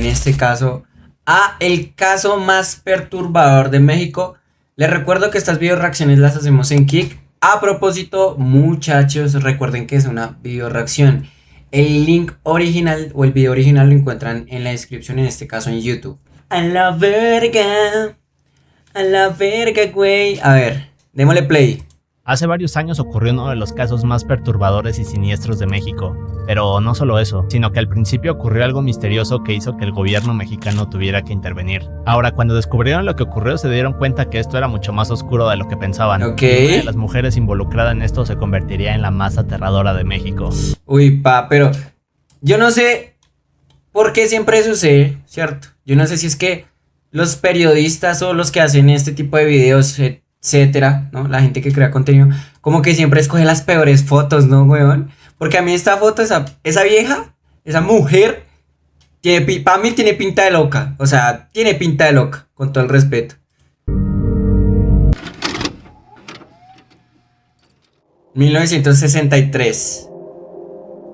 este caso a el caso más perturbador de México. Les recuerdo que estas video reacciones las hacemos en Kick. A propósito, muchachos, recuerden que es una video reacción. El link original o el video original lo encuentran en la descripción, en este caso en YouTube. A la verga, güey. A ver, démosle play. Hace varios años ocurrió uno de los casos más perturbadores y siniestros de México, pero no solo eso, sino que al principio ocurrió algo misterioso que hizo que el gobierno mexicano tuviera que intervenir. Ahora, cuando descubrieron lo que ocurrió, se dieron cuenta que esto era mucho más oscuro de lo que pensaban. Ok. Y una de las mujeres involucradas en esto se convertiría en la más aterradora de México. Uy, pero yo no sé por qué siempre sucede, ¿cierto? Yo no sé si es que los periodistas o los que hacen este tipo de videos, etcétera, ¿no? La gente que crea contenido, como que siempre escoge las peores fotos, ¿no, weón? Porque a mí esta foto, esa vieja, esa mujer, para mí tiene pinta de loca. O sea, tiene pinta de loca, con todo el respeto. ...1963...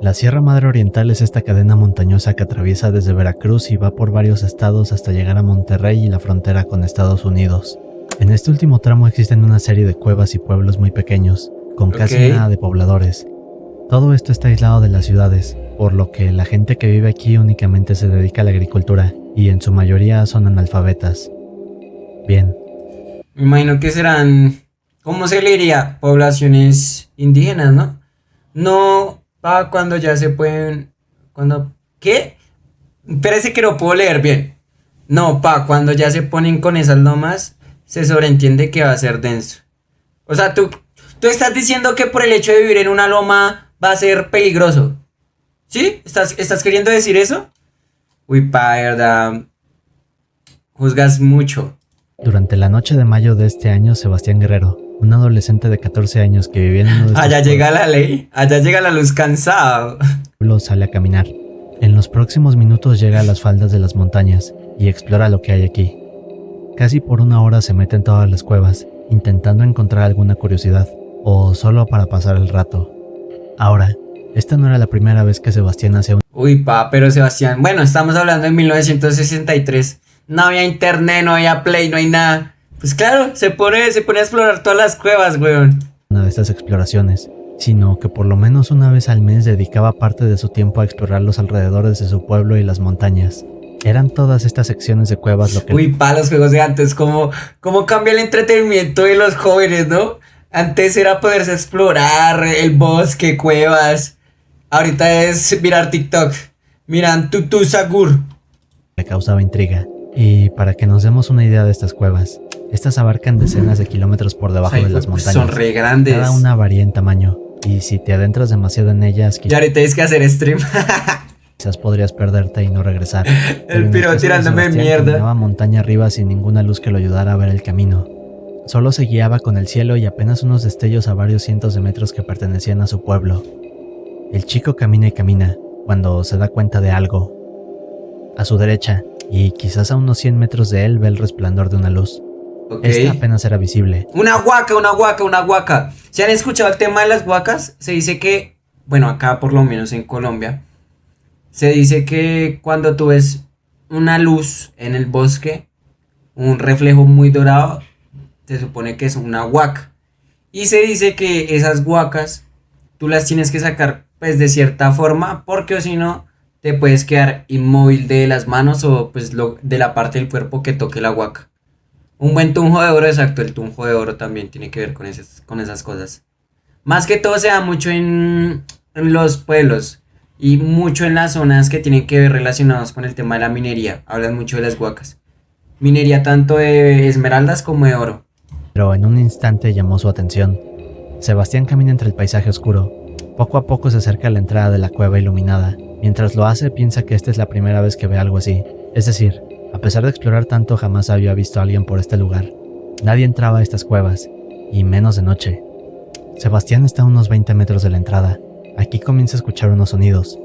La Sierra Madre Oriental es esta cadena montañosa que atraviesa desde Veracruz y va por varios estados hasta llegar a Monterrey y la frontera con Estados Unidos. En este último tramo existen una serie de cuevas y pueblos muy pequeños, con casi nada de pobladores. Todo esto está aislado de las ciudades, por lo que la gente que vive aquí únicamente se dedica a la agricultura, y en su mayoría son analfabetas. Bien. Me imagino que serán, ¿cómo se le diría? Poblaciones indígenas, ¿no? No, cuando ya se pueden, ¿qué? Parece que lo puedo leer bien. No, cuando ya se ponen con esas lomas, se sobreentiende que va a ser denso. O sea, tú estás diciendo que por el hecho de vivir en una loma va a ser peligroso. ¿Sí? ¿Estás queriendo decir eso? Uy, de verdad, juzgas mucho. Durante la noche de mayo de este año, Sebastián Guerrero, un adolescente de 14 años que vivía en uno de estos allá llega la ley, allá llega la luz cansado. Sale a caminar. En los próximos minutos llega a las faldas de las montañas y explora lo que hay aquí. Casi por una hora se mete en todas las cuevas, intentando encontrar alguna curiosidad, o solo para pasar el rato. Ahora, esta no era la primera vez que Sebastián hacía un... Uy, pero Sebastián, bueno, estamos hablando de 1963. No había internet, no había play, no hay nada. Pues claro, se pone a explorar todas las cuevas, weón. Una de estas exploraciones, sino que por lo menos una vez al mes dedicaba parte de su tiempo a explorar los alrededores de su pueblo y las montañas. Eran todas estas secciones de cuevas lo que... Uy, los juegos de antes, cómo cambia el entretenimiento de los jóvenes, ¿no? Antes era poderse explorar el bosque, cuevas. Ahorita es mirar TikTok. Miran Tutu Sagur. Le causaba intriga. Y para que nos demos una idea de estas cuevas, estas abarcan decenas de kilómetros por debajo de las montañas. Son re grandes. Cada una varía en tamaño. Y si te adentras demasiado en ellas... Y ahorita tienes que hacer stream. Quizás podrías perderte y no regresar. El piro tirándome mierda. Caminaba montaña arriba sin ninguna luz que lo ayudara a ver el camino. Solo se guiaba con el cielo y apenas unos destellos a varios cientos de metros que pertenecían a su pueblo. El chico camina y camina, cuando se da cuenta de algo. A su derecha, y quizás a unos 100 metros de él, ve el resplandor de una luz. Esta apenas era visible. Una huaca. ¿Se han escuchado el tema de las huacas? Se dice que, bueno, acá por lo menos en Colombia, se dice que cuando tú ves una luz en el bosque, un reflejo muy dorado, se supone que es una huaca. Y se dice que esas huacas tú las tienes que sacar pues de cierta forma, porque o si no te puedes quedar inmóvil de las manos o pues de la parte del cuerpo que toque la huaca. Un buen tunjo de oro, exacto, el tunjo de oro también tiene que ver con esas cosas. Más que todo se da mucho en los pueblos y mucho en las zonas que tienen que ver relacionados con el tema de la minería. Hablan mucho de las huacas. Minería tanto de esmeraldas como de oro. Pero en un instante llamó su atención. Sebastián camina entre el paisaje oscuro. Poco a poco se acerca a la entrada de la cueva iluminada. Mientras lo hace, piensa que esta es la primera vez que ve algo así. Es decir, a pesar de explorar tanto, jamás había visto a alguien por este lugar. Nadie entraba a estas cuevas, y menos de noche. Sebastián está a unos 20 metros de la entrada. Aquí comienza a escuchar unos sonidos.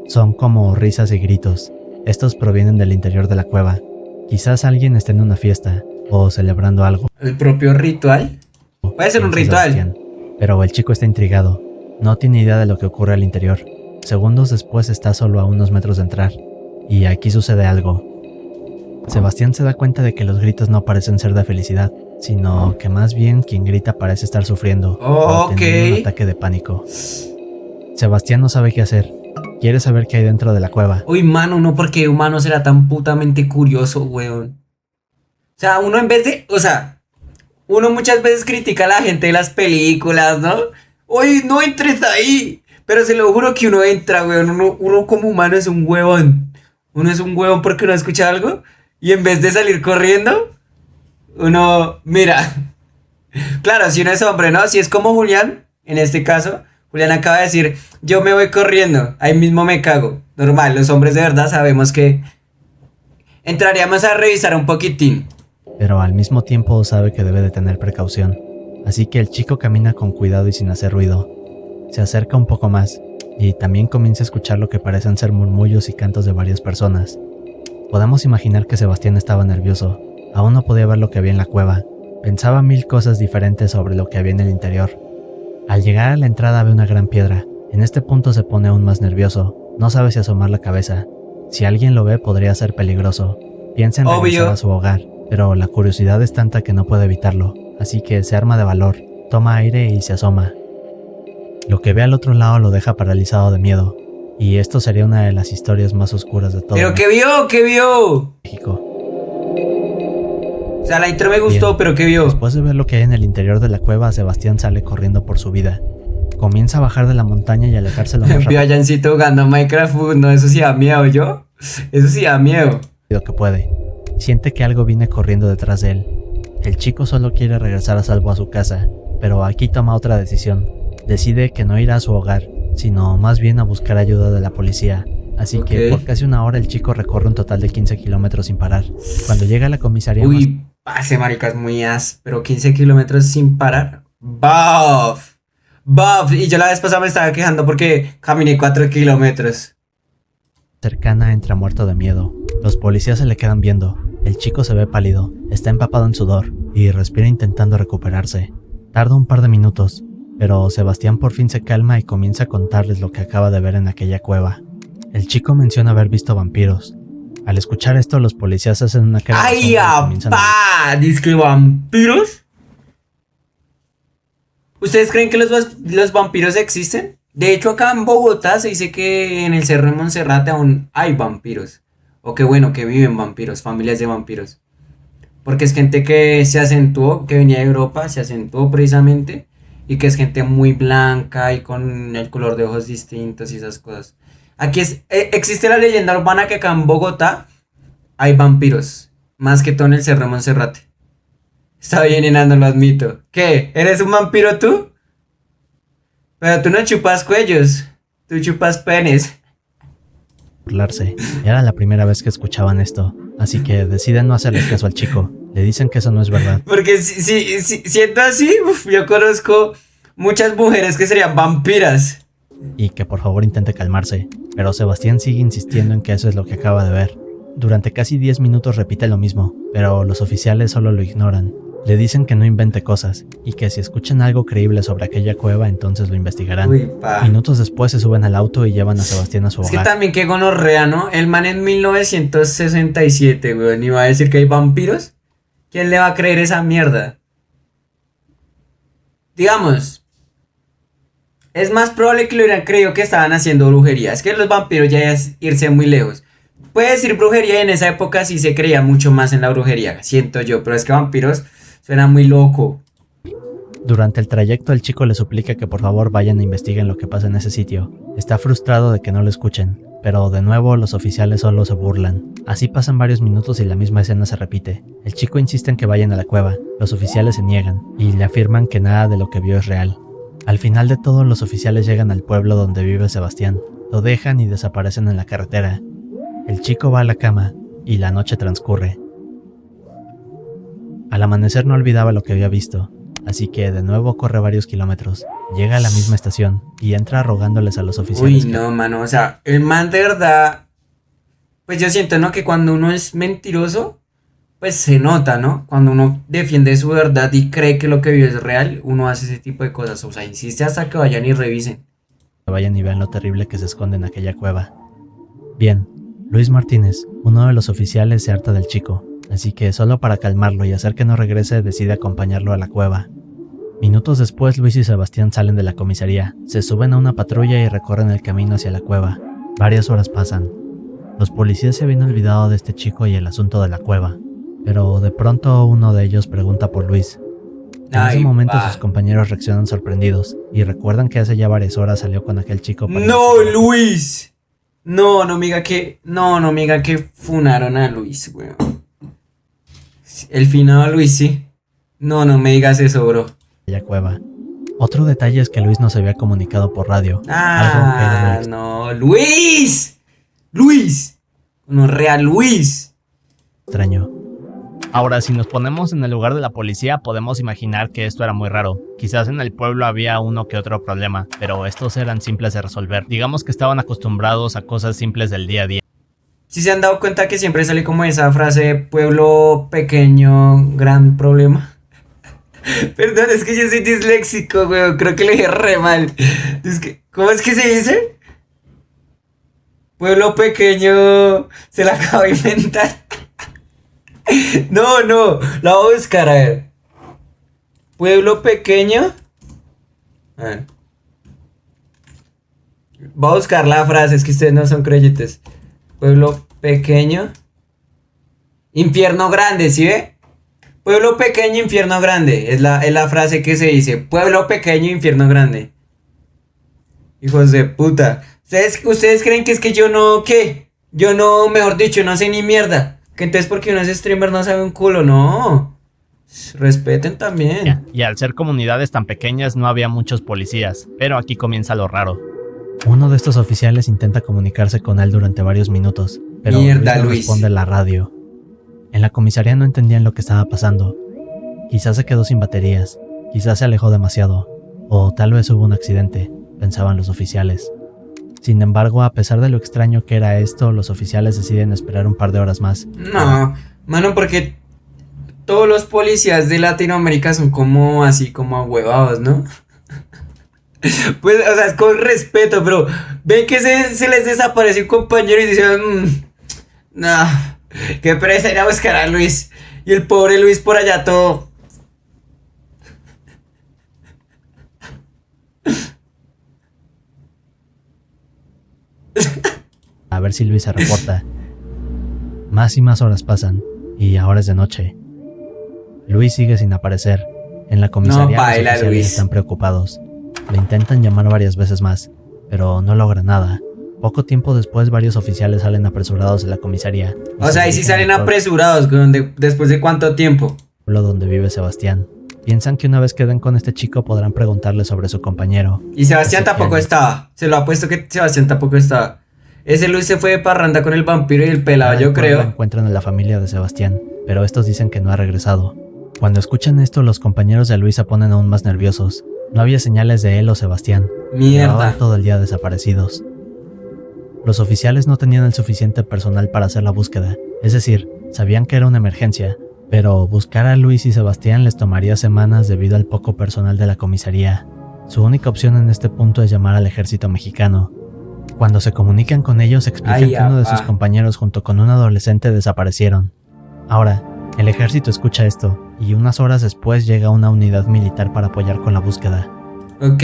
Son como risas y gritos. Estos provienen del interior de la cueva. Quizás alguien esté en una fiesta, o celebrando algo. ¿El propio ritual? Puede ser un ritual. Sebastián. Pero el chico está intrigado. No tiene idea de lo que ocurre al interior. Segundos después está solo a unos metros de entrar. Y aquí sucede algo. Sebastián se da cuenta de que los gritos no parecen ser de felicidad, sino que más bien quien grita parece estar sufriendo o teniendo un ataque de pánico. Sebastián no sabe qué hacer. Quiere saber qué hay dentro de la cueva. Uy, mano, no, porque humano será tan putamente curioso, weón. O sea, uno en vez de, o sea, uno muchas veces critica a la gente de las películas, ¿no? Uy, no entres ahí. Pero se lo juro que uno entra, weón. Uno como humano es un huevón. Uno es un huevón porque uno escucha algo y en vez de salir corriendo, uno mira. Claro, si uno es hombre, ¿no? Si es como Julián, en este caso, Julián acaba de decir, yo me voy corriendo, ahí mismo me cago. Normal, los hombres de verdad sabemos que entraríamos a revisar un poquitín. Pero al mismo tiempo sabe que debe de tener precaución. Así que el chico camina con cuidado y sin hacer ruido. Se acerca un poco más y también comienza a escuchar lo que parecen ser murmullos y cantos de varias personas. Podemos imaginar que Sebastián estaba nervioso. Aún no podía ver lo que había en la cueva. Pensaba mil cosas diferentes sobre lo que había en el interior. Al llegar a la entrada ve una gran piedra. En este punto se pone aún más nervioso. No sabe si asomar la cabeza. Si alguien lo ve podría ser peligroso. Piensa en regresar a su hogar, pero la curiosidad es tanta que no puede evitarlo. Así que se arma de valor, toma aire y se asoma. Lo que ve al otro lado lo deja paralizado de miedo. Y esto sería una de las historias más oscuras de todo. ¿Pero qué vio? ¿Qué vio? México. O sea, la intro me gustó, Bien. pero ¿qué vio? Después de ver lo que hay en el interior de la cueva, Sebastián sale corriendo por su vida. Comienza a bajar de la montaña y alejarse lo más Vio a Jancito jugando Minecraft, no, eso sí da miedo, ¿yo? Eso sí da miedo. rápido que puede. Siente que algo viene corriendo detrás de él. El chico solo quiere regresar a salvo a su casa, pero aquí toma otra decisión. Decide que no irá a su hogar, sino más bien a buscar ayuda de la policía. Así que por casi una hora el chico recorre un total de 15 kilómetros sin parar. Cuando llega a la comisaría... Uy, pase marica, es muy áspero, 15 kilómetros sin parar. ¡Buf! ¡Buf! Y yo la vez pasada me estaba quejando porque caminé 4 kilómetros. cercana entra muerto de miedo. Los policías se le quedan viendo. El chico se ve pálido, está empapado en sudor y respira intentando recuperarse. Tarda un par de minutos, pero Sebastián por fin se calma y comienza a contarles lo que acaba de ver en aquella cueva. El chico menciona haber visto vampiros. Al escuchar esto, los policías hacen una cara de ¡Ay, apá! ¿Disque vampiros? ¿Ustedes creen que los vampiros existen? De hecho, acá en Bogotá se dice que en el Cerro de Monserrate aún hay vampiros. O que bueno, que viven vampiros, familias de vampiros. Porque es gente que se acentuó, que venía de Europa, se acentuó precisamente. Y que es gente muy blanca y con el color de ojos distintos y esas cosas. Aquí existe la leyenda urbana que acá en Bogotá hay vampiros. Más que todo en el Cerro de Monserrate. Está bien, enano, lo admito. ¿Qué? ¿Eres un vampiro tú? Pero tú no chupas cuellos. Tú chupas penes. burlarse. Era la primera vez que escuchaban esto, así que deciden no hacerle caso al chico. Le dicen que eso no es verdad. Porque si siento así, yo conozco muchas mujeres que serían vampiras. Y que por favor intente calmarse, pero Sebastián sigue insistiendo en que eso es lo que acaba de ver. Durante casi 10 minutos repite lo mismo, pero los oficiales solo lo ignoran. Le dicen que no invente cosas, y que si escuchan algo creíble sobre aquella cueva, entonces lo investigarán. Uy, pa. Minutos después se suben al auto y llevan a Sebastián a su hogar. Es que también que gonorrea, ¿no? El man en 1967, weón, iba a decir que hay vampiros. ¿Quién le va a creer esa mierda? Digamos, es más probable que lo hubieran creído que estaban haciendo brujería. Es que los vampiros ya es irse muy lejos. Puede decir brujería y en esa época sí se creía mucho más en la brujería, siento yo, pero es que vampiros suena muy loco. Durante el trayecto el chico le suplica que por favor vayan e investiguen lo que pasa en ese sitio. Está frustrado de que no lo escuchen, pero de nuevo los oficiales solo se burlan. Así pasan varios minutos y la misma escena se repite. El chico insiste en que vayan a la cueva, los oficiales se niegan y le afirman que nada de lo que vio es real. Al final de todo los oficiales llegan al pueblo donde vive Sebastián, lo dejan y desaparecen en la carretera. El chico va a la cama y la noche transcurre. Al amanecer no olvidaba lo que había visto, así que de nuevo corre varios kilómetros, llega a la misma estación y entra rogándoles a los oficiales. Uy, no, mano, o sea, el man de verdad, pues yo siento, ¿no? Que cuando uno es mentiroso, pues se nota, ¿no? Cuando uno defiende su verdad y cree que lo que vio es real, uno hace ese tipo de cosas, o sea, insiste hasta que vayan y revisen. Que vayan y vean lo terrible que se esconde en aquella cueva. Bien, Luis Martínez, uno de los oficiales, se harta del chico, así que solo para calmarlo y hacer que no regrese decide acompañarlo a la cueva. Minutos después, Luis y Sebastián salen de la comisaría, se suben a una patrulla y recorren el camino hacia la cueva. Varias horas pasan. Los policías se habían olvidado de este chico y el asunto de la cueva, pero de pronto uno de ellos pregunta por Luis. En ese momento sus compañeros reaccionan sorprendidos y recuerdan que hace ya varias horas salió con aquel chico. ¡No, Luis! No me diga que... No me diga que funaron a Luis, weón. El finado Luis, sí. No me digas eso, bro. La cueva. Otro detalle es que Luis no se había comunicado por radio. Algo que era no, Luis. No, real Luis. Extraño. Ahora, si nos ponemos en el lugar de la policía, podemos imaginar que esto era muy raro. Quizás en el pueblo había uno que otro problema, pero estos eran simples de resolver. Digamos que estaban acostumbrados a cosas simples del día a día. Si se han dado cuenta que siempre sale como esa frase, pueblo pequeño, gran problema. Perdón, es que yo soy disléxico, güey. Creo que le dije re mal. ¿Cómo es que se dice? Pueblo pequeño. Se la acabo de inventar. No, la voy a buscar, a ver. Pueblo pequeño. A ver. Voy a buscar la frase, es que ustedes no son creyentes. Pueblo pequeño. Infierno grande, ¿sí ve? Pueblo pequeño, infierno grande. Es la frase que se dice. Pueblo pequeño, infierno grande. Hijos de puta. ¿Ustedes creen que es que yo no, qué? Yo no, mejor dicho, no sé ni mierda. Que entonces porque uno es streamer no sabe un culo, no. Respeten también. Y al ser comunidades tan pequeñas no había muchos policías, pero aquí comienza lo raro. Uno de estos oficiales intenta comunicarse con él durante varios minutos, pero Mierda, Luis no responde la radio. En la comisaría no entendían lo que estaba pasando. Quizás se quedó sin baterías, quizás se alejó demasiado, o tal vez hubo un accidente, pensaban los oficiales. Sin embargo, a pesar de lo extraño que era esto, los oficiales deciden esperar un par de horas más. No, mano, porque todos los policías de Latinoamérica son como así, como ahuevados, ¿no? Pues, o sea, es con respeto, pero ven que se les desaparece un compañero y dicen, no, qué pereza ir a buscar a Luis. Y el pobre Luis por allá todo. A ver si Luis se reporta. Más y más horas pasan, y ahora es de noche. Luis sigue sin aparecer. En la comisaría los oficiales están preocupados. Le intentan llamar varias veces más, pero no logra nada. Poco tiempo después, varios oficiales salen apresurados de la comisaría. O sea, y si salen apresurados, ¿después de cuánto tiempo? Donde vive Sebastián. Piensan que una vez que den con este chico podrán preguntarle sobre su compañero. Y Sebastián tampoco estaba. Se lo apuesto que Sebastián tampoco estaba. Ese Luis se fue de parranda con el vampiro y el pelado, yo creo. Encuentran a la familia de Sebastián, pero estos dicen que no ha regresado. Cuando escuchan esto, los compañeros de Luis se ponen aún más nerviosos. No había señales de él o Sebastián. Mierda. Llevaban todo el día desaparecidos. Los oficiales no tenían el suficiente personal para hacer la búsqueda. Es decir, sabían que era una emergencia, pero buscar a Luis y Sebastián les tomaría semanas debido al poco personal de la comisaría. Su única opción en este punto es llamar al ejército mexicano. Cuando se comunican con ellos, explican que uno de sus compañeros junto con un adolescente desaparecieron. Ahora, el ejército escucha esto, y unas horas después llega una unidad militar para apoyar con la búsqueda. Ok,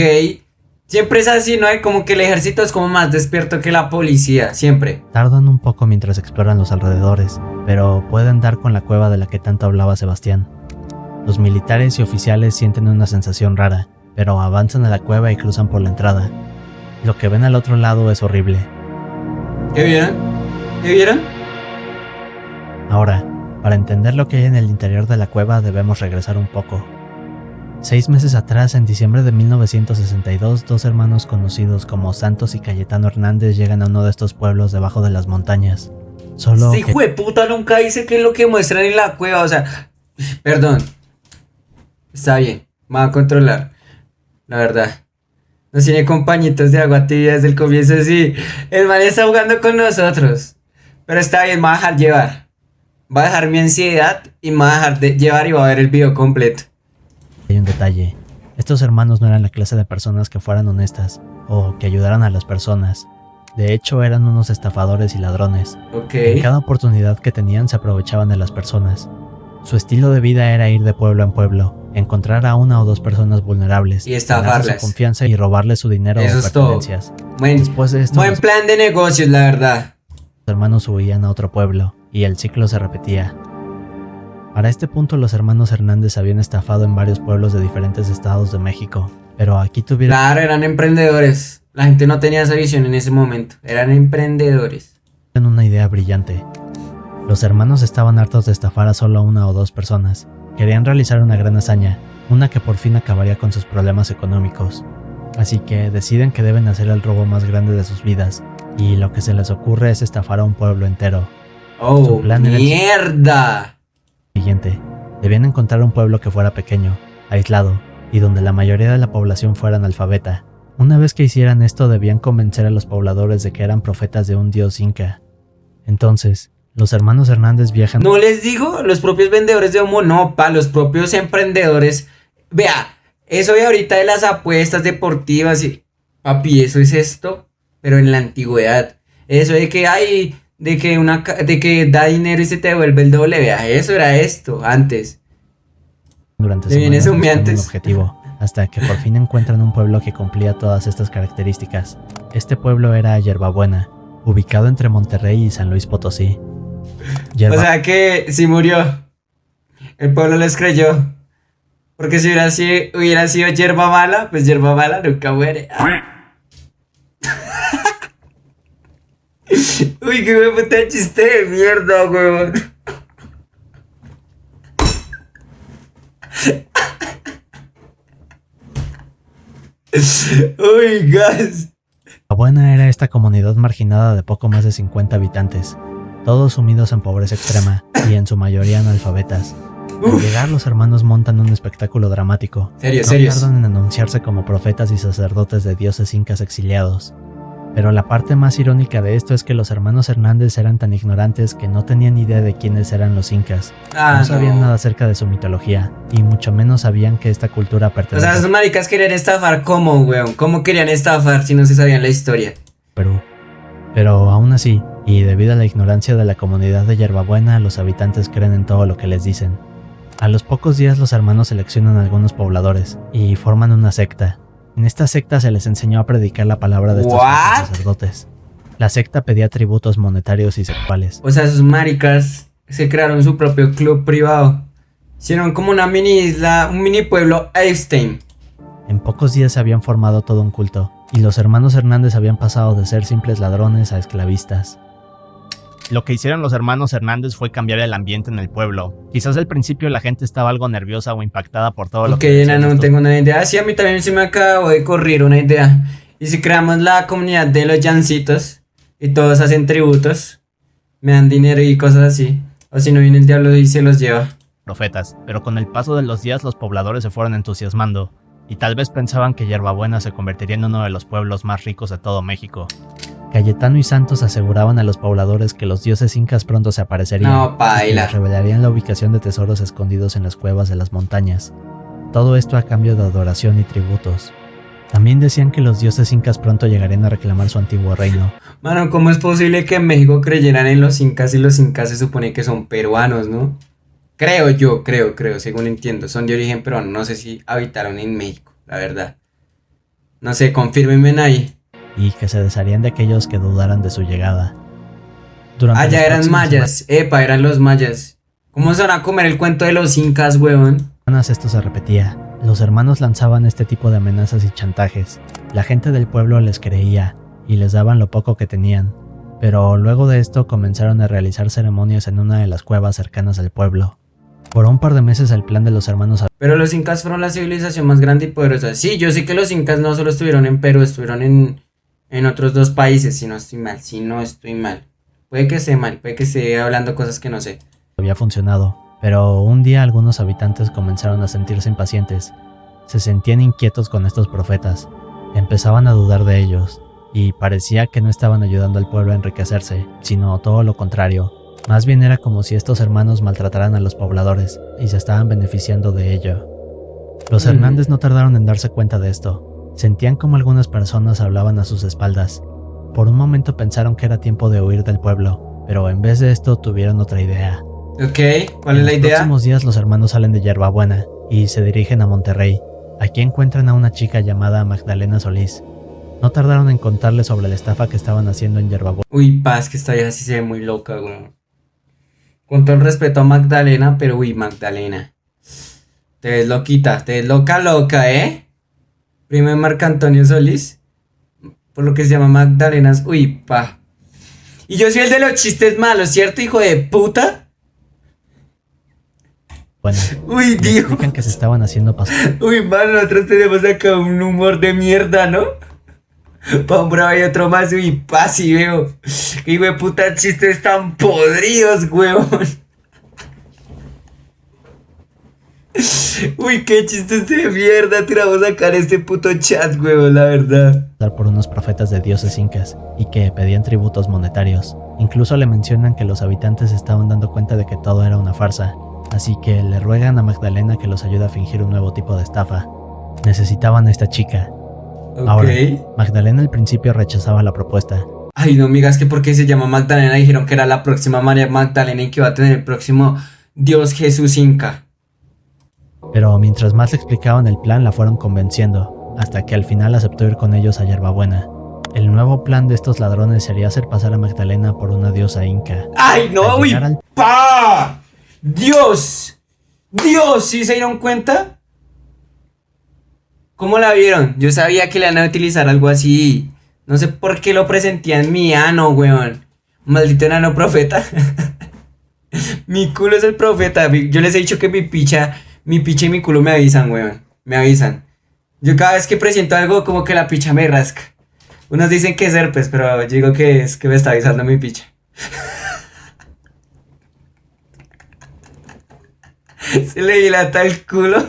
siempre es así, ¿no? Como que el ejército es como más despierto que la policía, siempre. Tardan un poco mientras exploran los alrededores, pero pueden dar con la cueva de la que tanto hablaba Sebastián. Los militares y oficiales sienten una sensación rara, pero avanzan a la cueva y cruzan por la entrada. Lo que ven al otro lado es horrible. ¿Qué vieron? ¿Qué vieron? Ahora, para entender lo que hay en el interior de la cueva debemos regresar un poco. 6 meses atrás, en diciembre de 1962, dos hermanos conocidos como Santos y Cayetano Hernández llegan a uno de estos pueblos debajo de las montañas. Solo hijo de puta nunca dice qué es lo que muestran en la cueva, o sea... Perdón. Está bien, me va a controlar. La verdad. Nos tiene con pañitos de agua tibia desde el comienzo, sí. El man está jugando con nosotros. Pero está bien, me va a dejar llevar. Va a dejar mi ansiedad y me va a dejar llevar y va a ver el video completo. Hay un detalle. Estos hermanos no eran la clase de personas que fueran honestas o que ayudaran a las personas. De hecho, eran unos estafadores y ladrones. Ok. En cada oportunidad que tenían se aprovechaban de las personas. Su estilo de vida era ir de pueblo en pueblo, encontrar a una o dos personas vulnerables, Y estafarlas. ganarse su confianza y robarles su dinero Eso o es todo. pertenencias. Buen, Después de esto, buen los plan de negocios, la verdad. hermanos huían a otro pueblo, y el ciclo se repetía. Para este punto, los hermanos Hernández habían estafado en varios pueblos de diferentes estados de México, pero aquí tuvieron Claro, eran emprendedores. La gente no tenía esa visión en ese momento. Eran emprendedores. una idea brillante. Los hermanos estaban hartos de estafar a solo una o dos personas. Querían realizar una gran hazaña, una que por fin acabaría con sus problemas económicos. Así que deciden que deben hacer el robo más grande de sus vidas, y lo que se les ocurre es estafar a un pueblo entero. ¡Oh, Su plan era el mierda! siguiente: debían encontrar un pueblo que fuera pequeño, aislado, y donde la mayoría de la población fuera analfabeta. Una vez que hicieran esto, debían convencer a los pobladores de que eran profetas de un dios inca. Entonces, los hermanos Hernández viajan... No les digo, los propios vendedores de humo, no, los propios emprendedores. Vea, eso de ahorita de las apuestas deportivas y... Papi, eso es esto, pero en la antigüedad. Eso de que hay, de que da dinero y se te devuelve el doble, vea, eso era esto, antes. durante Le vienes semanas buscando un humeantes. objetivo, hasta que por fin encuentran un pueblo que cumplía todas estas características. Este pueblo era Yerbabuena, ubicado entre Monterrey y San Luis Potosí. O sea que sí murió. El pueblo les creyó. Porque si hubiera sido yerba mala, pues yerba mala nunca muere. Uy, qué huevo puta chiste de mierda, huevón. Uy, gas. Yerbabuena era esta comunidad marginada de poco más de 50 habitantes, todos sumidos en pobreza extrema y en su mayoría analfabetas. Al llegar, los hermanos montan un espectáculo dramático. Serios, No serios. tardan en anunciarse como profetas y sacerdotes de dioses incas exiliados. Pero la parte más irónica de esto es que los hermanos Hernández eran tan ignorantes que no tenían idea de quiénes eran los incas. No sabían nada acerca de su mitología, y mucho menos sabían que esta cultura O pertenece sea, esos maricas querían estafar, ¿cómo, weón? ¿Cómo querían estafar si no se sabían la historia? a Perú. Pero aún así, y debido a la ignorancia de la comunidad de Yerbabuena, los habitantes creen en todo lo que les dicen. A los pocos días, los hermanos seleccionan a algunos pobladores y forman una secta. En esta secta se les enseñó a predicar la palabra de estos falsos sacerdotes. La secta pedía tributos monetarios y sexuales. O sea, esos maricas se crearon su propio club privado. Hicieron como una mini isla, un mini pueblo Einstein. En pocos días se habían formado todo un culto, y los hermanos Hernández habían pasado de ser simples ladrones a esclavistas. Lo que hicieron los hermanos Hernández fue cambiar el ambiente en el pueblo. Quizás al principio la gente estaba algo nerviosa o impactada por todo lo que Ok, decían no estos- tengo una idea. Sí, a mí también se me acabó de correr una idea. Y si creamos la comunidad de los llancitos y todos hacen tributos, me dan dinero y cosas así. O si no viene el diablo y se los lleva. profetas, pero con el paso de los días los pobladores se fueron entusiasmando, y tal vez pensaban que Yerbabuena se convertiría en uno de los pueblos más ricos de todo México. Cayetano y Santos aseguraban a los pobladores que los dioses incas pronto se aparecerían No, y que paila. les revelarían la ubicación de tesoros escondidos en las cuevas de las montañas. Todo esto a cambio de adoración y tributos. También decían que los dioses incas pronto llegarían a reclamar su antiguo reino. Mano, ¿cómo es posible que en México creyeran en los incas y los incas se supone que son peruanos, no? Creo, según entiendo. Son de origen peruano. No sé si habitaron en México, la verdad. No sé, confírmenme ahí. Y que se desharían de aquellos que dudaran de su llegada. Durante Ah, ya las eran próximas mayas. Epa, eran los mayas. ¿Cómo se van a comer el cuento de los incas, weón? semanas esto se repetía. Los hermanos lanzaban este tipo de amenazas y chantajes. La gente del pueblo les creía y les daban lo poco que tenían. Pero luego de esto comenzaron a realizar ceremonias en una de las cuevas cercanas al pueblo. Por un par de meses el plan de los hermanos Pero los incas fueron la civilización más grande y poderosa. Sí, yo sé que los incas no solo estuvieron en Perú, estuvieron en otros dos países, si no estoy mal. Puede que esté mal, puede que esté hablando cosas que no sé. había funcionado, pero un día algunos habitantes comenzaron a sentirse impacientes. Se sentían inquietos con estos profetas, empezaban a dudar de ellos, y parecía que no estaban ayudando al pueblo a enriquecerse, sino todo lo contrario. Más bien era como si estos hermanos maltrataran a los pobladores y se estaban beneficiando de ello. Los Hernández no tardaron en darse cuenta de esto. Sentían como algunas personas hablaban a sus espaldas. Por un momento pensaron que era tiempo de huir del pueblo, pero en vez de esto tuvieron otra idea. Ok, ¿cuál es la En los idea? próximos días los hermanos salen de Yerbabuena y se dirigen a Monterrey. Aquí encuentran a una chica llamada Magdalena Solís. No tardaron en contarle sobre la estafa que estaban haciendo en Yerbabuena. Uy, paz, que esta vieja sí se ve muy loca, güey. Con todo el respeto a Magdalena, pero uy, Magdalena. Te ves loquita, te ves loca, ¿eh? Primo de Marco Antonio Solís. Por lo que se llama Magdalenas. Uy, pa. Y yo soy el de los chistes malos, ¿cierto, hijo de puta? Uy, Le Dios. explican que se estaban haciendo pasar Uy, man, nosotros tenemos acá un humor de mierda, ¿no? Pa' un bravo y otro más, uy, pa, sí veo. Que hijo de puta chistes tan podridos, huevón. Uy, qué chistes de mierda tiramos acá en este puto chat, huevón, la verdad. por unos profetas de dioses incas y que pedían tributos monetarios. Incluso le mencionan que los habitantes se estaban dando cuenta de que todo era una farsa, así que le ruegan a Magdalena que los ayude a fingir un nuevo tipo de estafa. Necesitaban a esta chica. Ok. Ahora, Magdalena al principio rechazaba la propuesta. Ay, no, amigas, que porque se llama Magdalena dijeron que era la próxima María Magdalena y que iba a tener el próximo Dios Jesús Inca. Pero mientras más le explicaban el plan, la fueron convenciendo, hasta que al final aceptó ir con ellos a Yerbabuena. El nuevo plan de estos ladrones sería hacer pasar a Magdalena por una diosa inca. ¡Ay, no! Al ¡Uy! llegar al- ¡Pa! ¡Dios! ¡Dios! ¿Sí se dieron cuenta? ¿Cómo la vieron? Yo sabía que le iban a utilizar algo así. No sé por qué lo presentía en mi ano, weón. Maldito enano profeta. Mi culo es el profeta. Yo les he dicho que mi picha y mi culo me avisan, weón. Me avisan. Yo cada vez que presento algo, como que la picha me rasca. Unos dicen que es herpes, pero yo digo que es que me está avisando mi picha. Se le dilata el culo.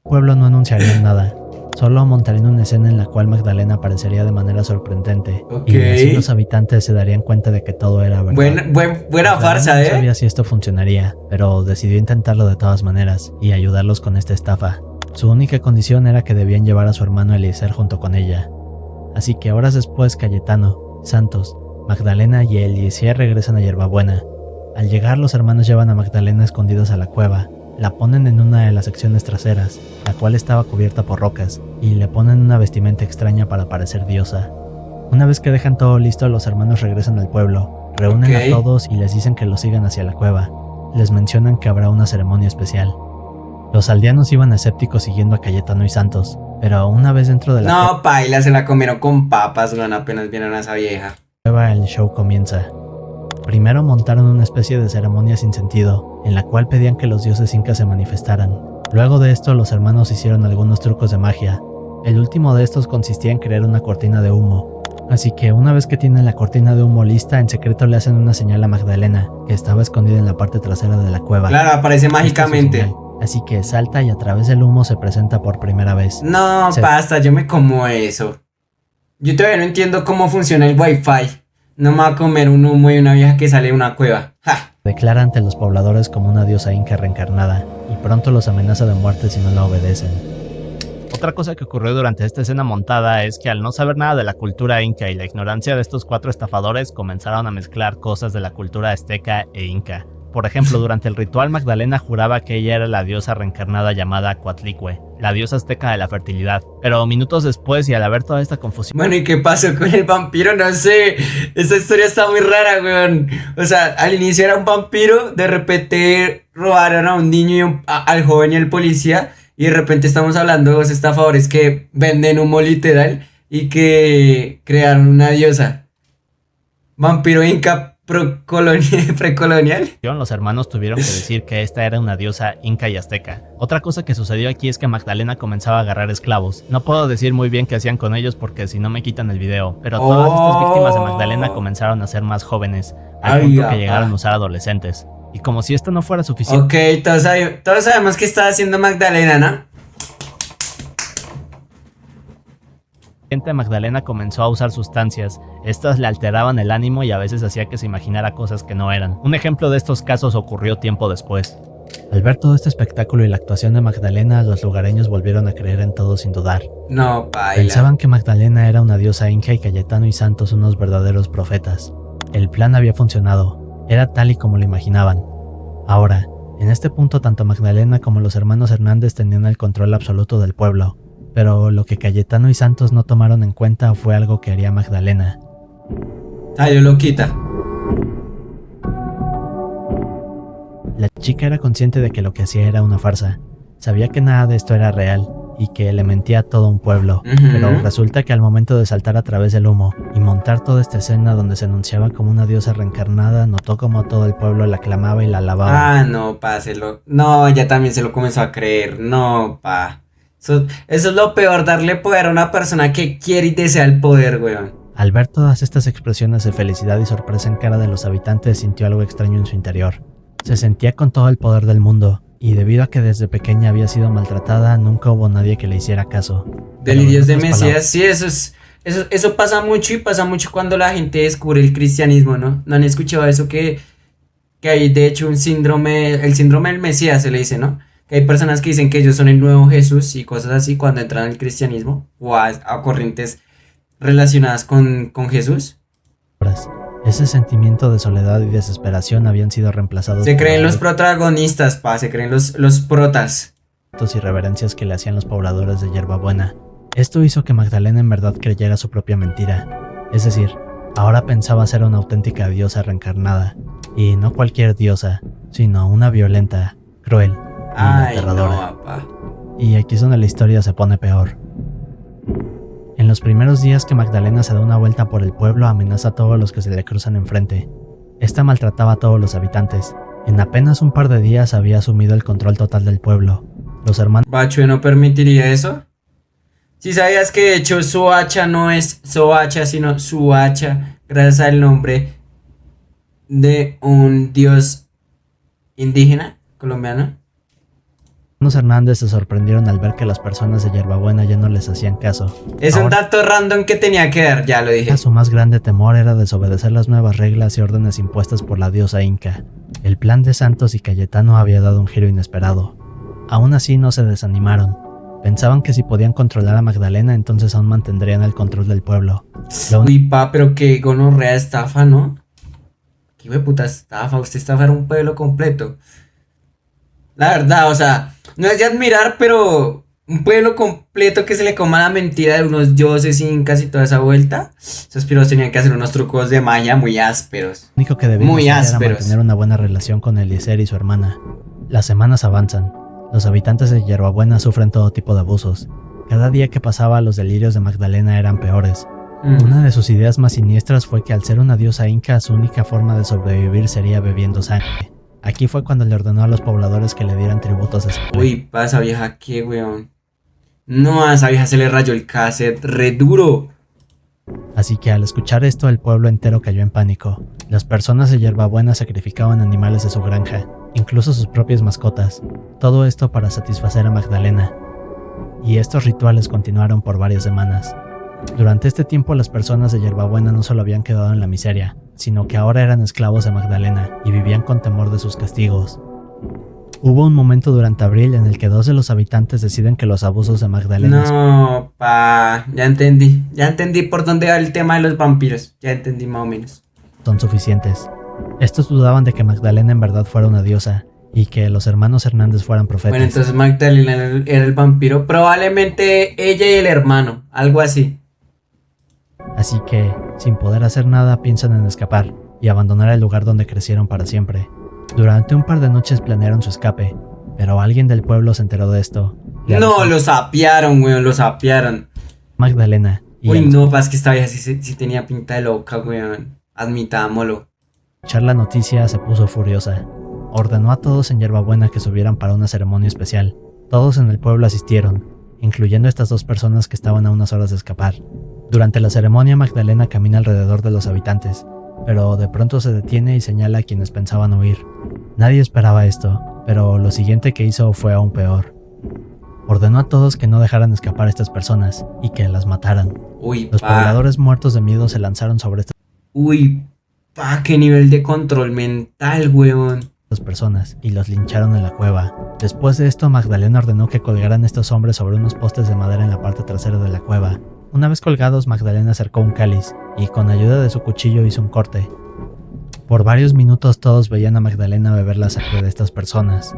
pueblo no anunciarían nada, solo montarían una escena en la cual Magdalena aparecería de manera sorprendente, Ok. y así los habitantes se darían cuenta de que todo era verdad. Buena Magdalena farsa, no ¿eh? sabía si esto funcionaría, pero decidió intentarlo de todas maneras y ayudarlos con esta estafa. Su única condición era que debían llevar a su hermano Eliezer junto con ella. Así que horas después Cayetano, Santos, Magdalena y Eliezer regresan a Yerbabuena. Al llegar, los hermanos llevan a Magdalena escondidas a la cueva, la ponen en una de las secciones traseras, la cual estaba cubierta por rocas, y le ponen una vestimenta extraña para parecer diosa. Una vez que dejan todo listo, los hermanos regresan al pueblo, reúnen Ok. a todos y les dicen que los sigan hacia la cueva. Les mencionan que habrá una ceremonia especial. Los aldeanos iban escépticos siguiendo a Cayetano y Santos, pero una vez dentro de la No, paila, se la comieron con papas, weón, apenas vieron a esa vieja. cueva, el show comienza. Primero montaron una especie de ceremonia sin sentido, en la cual pedían que los dioses incas se manifestaran. Luego de esto, los hermanos hicieron algunos trucos de magia. El último de estos consistía en crear una cortina de humo. Así que una vez que tienen la cortina de humo lista, en secreto le hacen una señal a Magdalena, que estaba escondida en la parte trasera de la cueva. Claro, aparece Esta es su mágicamente. señal. Así que salta y a través del humo se presenta por primera vez. No, Se- basta, yo me como eso. Yo todavía no entiendo cómo funciona el wifi. No me va a comer un humo y una vieja que sale de una cueva. ¡Ja! Declara ante los pobladores como una diosa inca reencarnada, y pronto los amenaza de muerte si no la obedecen. Otra cosa que ocurrió durante esta escena montada es que al no saber nada de la cultura inca y la ignorancia de estos 4 estafadores, comenzaron a mezclar cosas de la cultura azteca e inca. Por ejemplo, durante el ritual Magdalena juraba que ella era la diosa reencarnada llamada Coatlicue, la diosa azteca de la fertilidad. Pero minutos después y al haber toda esta confusión, Bueno, ¿y qué pasó con el vampiro? No sé. Esta historia está muy rara, weón. O sea, al inicio era un vampiro, de repente robaron a un niño y al joven y al policía, y de repente estamos hablando de dos estafadores que venden humo literal y que crearon una diosa. Vampiro inca precolonial. los hermanos tuvieron que decir que esta era una diosa inca y azteca. Otra cosa que sucedió aquí es que Magdalena comenzaba a agarrar esclavos. No puedo decir muy bien qué hacían con ellos porque si no me quitan el video, pero todas estas víctimas de Magdalena comenzaron a ser más jóvenes, al Ay, punto apá. que llegaron a usar adolescentes. Y como si esto no fuera suficiente, Ok, todos sabemos que está haciendo Magdalena, ¿no? Magdalena comenzó a usar sustancias. Estas le alteraban el ánimo y a veces hacía que se imaginara cosas que no eran. Un ejemplo de estos casos ocurrió tiempo después. Al ver todo este espectáculo y la actuación de Magdalena, los lugareños volvieron a creer en todo sin dudar. No, paila. Pensaban que Magdalena era una diosa inca y Cayetano y Santos unos verdaderos profetas. El plan había funcionado, era tal y como lo imaginaban. Ahora, en este punto tanto Magdalena como los hermanos Hernández tenían el control absoluto del pueblo, pero lo que Cayetano y Santos no tomaron en cuenta fue algo que haría Magdalena. Salió loquita. La chica era consciente de que lo que hacía era una farsa, sabía que nada de esto era real y que le mentía a todo un pueblo, pero resulta que al momento de saltar a través del humo y montar toda esta escena donde se anunciaba como una diosa reencarnada, notó como todo el pueblo la aclamaba y la alababa. Ah, no, pa, no, ella también se lo comenzó a creer. No, pa. Eso es lo peor, darle poder a una persona que quiere y desea el poder, weón. Al ver todas estas expresiones de felicidad y sorpresa en cara de los habitantes, sintió algo extraño en su interior. Se sentía con todo el poder del mundo, y debido a que desde pequeña había sido maltratada, nunca hubo nadie que le hiciera caso. Delirios de Mesías, sí, eso pasa mucho y pasa mucho cuando la gente descubre el cristianismo, ¿no? ¿No han escuchado eso que hay de hecho un síndrome, el síndrome del Mesías se le dice, ¿no? Que hay personas que dicen que ellos son el nuevo Jesús y cosas así cuando entran al cristianismo o a corrientes relacionadas con Jesús. Ese sentimiento de soledad y desesperación habían sido reemplazados Se creen los protagonistas, pa, se creen los protas. y reverencias que le hacían los pobladores de Yerbabuena. Esto hizo que Magdalena en verdad creyera su propia mentira. Es decir, ahora pensaba ser una auténtica diosa reencarnada. Y no cualquier diosa, sino una violenta, cruel y aterradora. No, pa. Y aquí es donde la historia se pone peor. En los primeros días que Magdalena se da una vuelta por el pueblo, amenaza a todos los que se le cruzan enfrente. Esta maltrataba a todos los habitantes. En apenas un par de días había asumido el control total del pueblo. Los hermanos Bachué no permitiría eso. Si sabías que de hecho Soacha no es Soacha, sino Suacha, gracias al nombre de un dios indígena colombiano. Hernández se sorprendieron al ver que las personas de Yerbabuena ya no les hacían caso. Es un Ahora, dato random que tenía que dar, ya lo dije. su más grande temor era desobedecer las nuevas reglas y órdenes impuestas por la diosa inca. El plan de Santos y Cayetano había dado un giro inesperado. Aún así no se desanimaron. Pensaban que si podían controlar a Magdalena, entonces aún mantendrían el control del pueblo. Uy, pa, pero qué gonorrea estafa, ¿no? Qué hijo de puta estafa, usted estafar un pueblo completo. La verdad, o sea, no es de admirar, pero un pueblo completo que se le coma la mentira de unos dioses incas y toda esa vuelta. Esos piros tenían que hacer unos trucos de magia muy ásperos. Lo único que debían Muy hacer era ásperos. mantener una buena relación con Eliezer y su hermana. Las semanas avanzan. Los habitantes de Yerbabuena sufren todo tipo de abusos. Cada día que pasaba, los delirios de Magdalena eran peores. Una de sus ideas más siniestras fue que al ser una diosa inca, su única forma de sobrevivir sería bebiendo sangre. Aquí fue cuando le ordenó a los pobladores que le dieran tributos de sangre. Uy, pa, esa vieja, qué weón. No, a esa vieja se le rayó el cassette re duro. Así que al escuchar esto, el pueblo entero cayó en pánico. Las personas de Yerbabuena sacrificaban animales de su granja, incluso sus propias mascotas. Todo esto para satisfacer a Magdalena. Y estos rituales continuaron por varias semanas. Durante este tiempo, las personas de Yerbabuena no solo habían quedado en la miseria, sino que ahora eran esclavos de Magdalena y vivían con temor de sus castigos. Hubo un momento durante abril en el que 2 de los habitantes deciden que los abusos de Magdalena No, pa, ya entendí por dónde va el tema de los vampiros, ya entendí más o menos. son suficientes. Estos dudaban de que Magdalena en verdad fuera una diosa y que los hermanos Hernández fueran profetas. Bueno, entonces Magdalena era el vampiro, probablemente ella y el hermano, algo así. Así que, sin poder hacer nada, piensan en escapar y abandonar el lugar donde crecieron para siempre. Durante un par de noches planearon su escape, pero alguien del pueblo se enteró de esto. No, lo sapearon, weón, lo sapearon. Magdalena. Y Uy, al no, pa, es que esta vieja sí tenía pinta de loca, weón. Admitámoslo. escuchar la noticia se puso furiosa. Ordenó a todos en Yerbabuena que subieran para una ceremonia especial. Todos en el pueblo asistieron, incluyendo estas 2 personas que estaban a unas horas de escapar. Durante la ceremonia, Magdalena camina alrededor de los habitantes, pero de pronto se detiene y señala a quienes pensaban huir. Nadie esperaba esto, pero lo siguiente que hizo fue aún peor. Ordenó a todos que no dejaran escapar a estas personas y que las mataran. Uy, Los pa. pobladores muertos de miedo se lanzaron sobre estas Uy, pa, qué nivel de control mental, weón. estas personas y los lincharon en la cueva. Después de esto, Magdalena ordenó que colgaran estos hombres sobre unos postes de madera en la parte trasera de la cueva. Una vez colgados, Magdalena acercó un cáliz y con ayuda de su cuchillo hizo un corte. Por varios minutos todos veían a Magdalena beber la sangre de estas personas.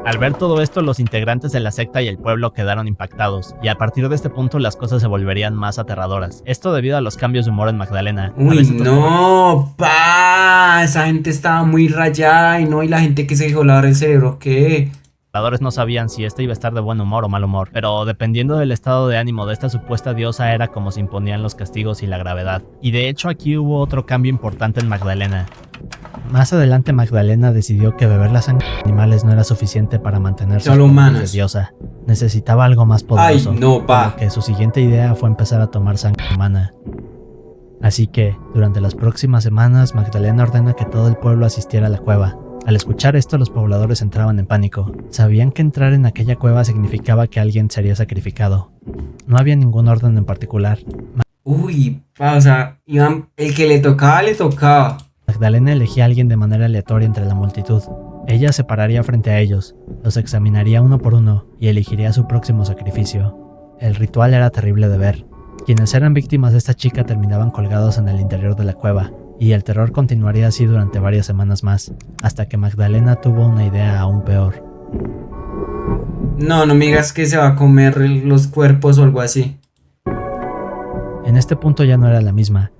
Al ver todo esto, los integrantes de la secta y el pueblo quedaron impactados, y a partir de este punto las cosas se volverían más aterradoras. Esto debido a los cambios de humor en Magdalena. Uy, no, pa, esa gente estaba muy rayada y no, y la gente que se dejó lavar el cerebro, ¿qué? Los pobladores no sabían si este iba a estar de buen humor o mal humor, pero dependiendo del estado de ánimo de esta supuesta diosa era como se imponían los castigos y la gravedad. Y de hecho aquí hubo otro cambio importante en Magdalena. Más adelante Magdalena decidió que beber la sangre de animales no era suficiente para mantener sus Solo poderes humanos. de diosa. Necesitaba algo más poderoso. Ay, no, por pa. lo que su siguiente idea fue empezar a tomar sangre humana. Así que, durante las próximas semanas, Magdalena ordena que todo el pueblo asistiera a la cueva. Al escuchar esto, los pobladores entraban en pánico. Sabían que entrar en aquella cueva significaba que alguien sería sacrificado. No había ningún orden en particular. Uy, pa, o sea, el que le tocaba, le tocaba. Magdalena elegía a alguien de manera aleatoria entre la multitud. Ella se pararía frente a ellos, los examinaría uno por uno y elegiría su próximo sacrificio. El ritual era terrible de ver. Quienes eran víctimas de esta chica terminaban colgados en el interior de la cueva, y el terror continuaría así durante varias semanas más, hasta que Magdalena tuvo una idea aún peor. No, no me digas que se va a comer los cuerpos o algo así. En este punto ya no era la misma.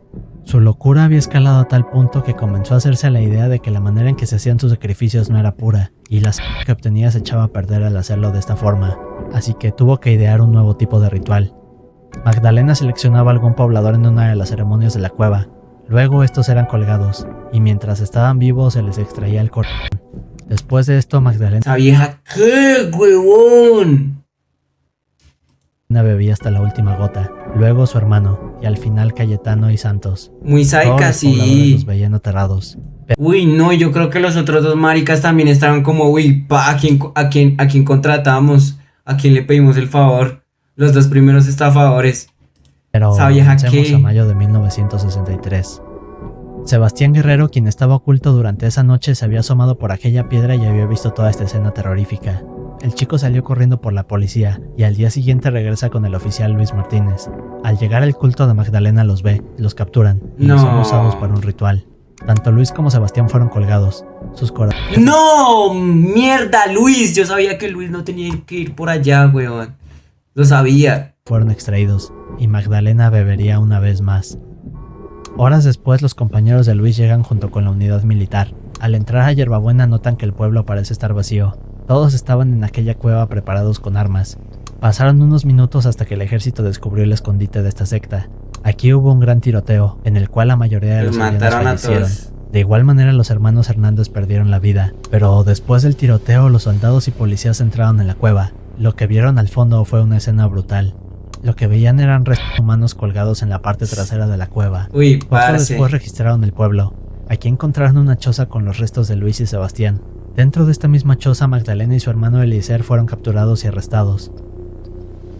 Su locura había escalado a tal punto que comenzó a hacerse a la idea de que la manera en que se hacían sus sacrificios no era pura, y la sangre que obtenía se echaba a perder al hacerlo de esta forma, así que tuvo que idear un nuevo tipo de ritual. Magdalena seleccionaba a algún poblador en una de las ceremonias de la cueva. Luego estos eran colgados, y mientras estaban vivos se les extraía el corazón. Después de esto, Magdalena Esa vieja, ¿qué, huevón? bebía hasta la última gota, luego su hermano, y al final Cayetano y Santos. Muy Todos sádica, los pobladores sí. los veían aterrados. Uy, no, yo creo que los otros dos maricas también estaban como, uy, pa, ¿a quién contratamos? ¿A quién le pedimos el favor? Los dos primeros estafadores. Pero ¿Esa vieja avancemos qué? a mayo de 1963. Sebastián Guerrero, quien estaba oculto durante esa noche, se había asomado por aquella piedra y había visto toda esta escena terrorífica. El chico salió corriendo por la policía y al día siguiente regresa con el oficial Luis Martínez. Al llegar al culto de Magdalena los ve, los capturan y No. son usados para un ritual. Tanto Luis como Sebastián fueron colgados. Sus corazones ¡No! ¡Mierda, Luis! Yo sabía que Luis no tenía que ir por allá, weón. Lo sabía. fueron extraídos y Magdalena bebería una vez más. Horas después, los compañeros de Luis llegan junto con la unidad militar. Al entrar a Yerbabuena notan que el pueblo parece estar vacío. Todos estaban en aquella cueva preparados con armas. Pasaron unos minutos hasta que el ejército descubrió el escondite de esta secta. Aquí hubo un gran tiroteo, en el cual la mayoría de Los los aldeanos mataron a fallecieron. todos. De igual manera, los hermanos Hernández perdieron la vida, pero después del tiroteo, los soldados y policías entraron en la cueva. Lo que vieron al fondo fue una escena brutal. Lo que veían eran restos humanos colgados en la parte trasera de la cueva. Uy, Poco parce. después registraron el pueblo. Aquí encontraron una choza con los restos de Luis y Sebastián. Dentro de esta misma choza, Magdalena y su hermano Eliezer fueron capturados y arrestados.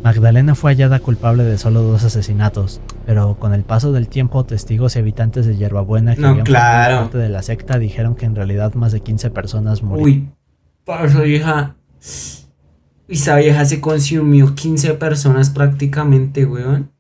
Magdalena fue hallada culpable de solo 2 asesinatos, pero con el paso del tiempo, testigos y habitantes de Yerbabuena que No, habían formado claro. parte de la secta dijeron que en realidad más de 15 personas murieron. Uy, parce, vieja. Y esa vieja se consumió 15 personas prácticamente, weón.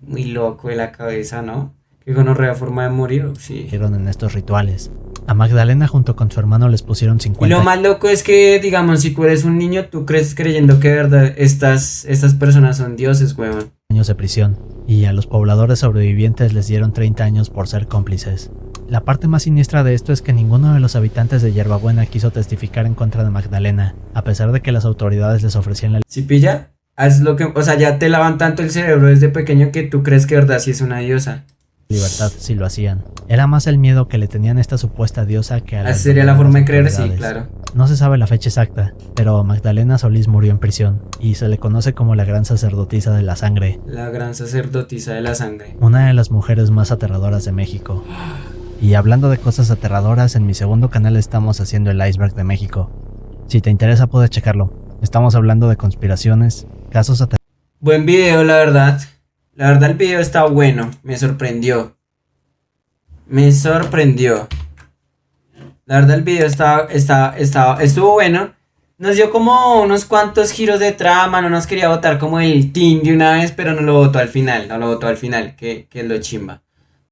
Muy loco de la cabeza, ¿no? Que gonorrea forma de morir, sí. En estos rituales. A Magdalena junto con su hermano les pusieron Y 50 lo más loco es que, digamos, si tú eres un niño, tú crees creyendo que de verdad estas personas son dioses, weón. años de prisión, y a los pobladores sobrevivientes les dieron 30 años por ser cómplices. La parte más siniestra de esto es que ninguno de los habitantes de Yerbabuena quiso testificar en contra de Magdalena, a pesar de que las autoridades les ofrecían la ¿Sí pilla? Haz lo que, o sea, ya te lavan tanto el cerebro desde pequeño que tú crees que de verdad sí es una diosa. libertad si lo hacían. Era más el miedo que le tenían a esta supuesta diosa que a Esa sería la forma de creer, sí, autoridades. claro. No se sabe la fecha exacta, pero Magdalena Solís murió en prisión, y se le conoce como la gran sacerdotisa de la sangre, La gran sacerdotisa de la sangre. una de las mujeres más aterradoras de México. Y hablando de cosas aterradoras, en mi segundo canal estamos haciendo el iceberg de México. Si te interesa puedes checarlo. Estamos hablando de conspiraciones, casos aterradores. Buen video, la verdad. La verdad el video está bueno. Me sorprendió. Me sorprendió. La verdad el video estuvo bueno. Nos dio como unos cuantos giros de trama, no nos quería votar como el team de una vez, pero no lo votó al final, que es lo chimba.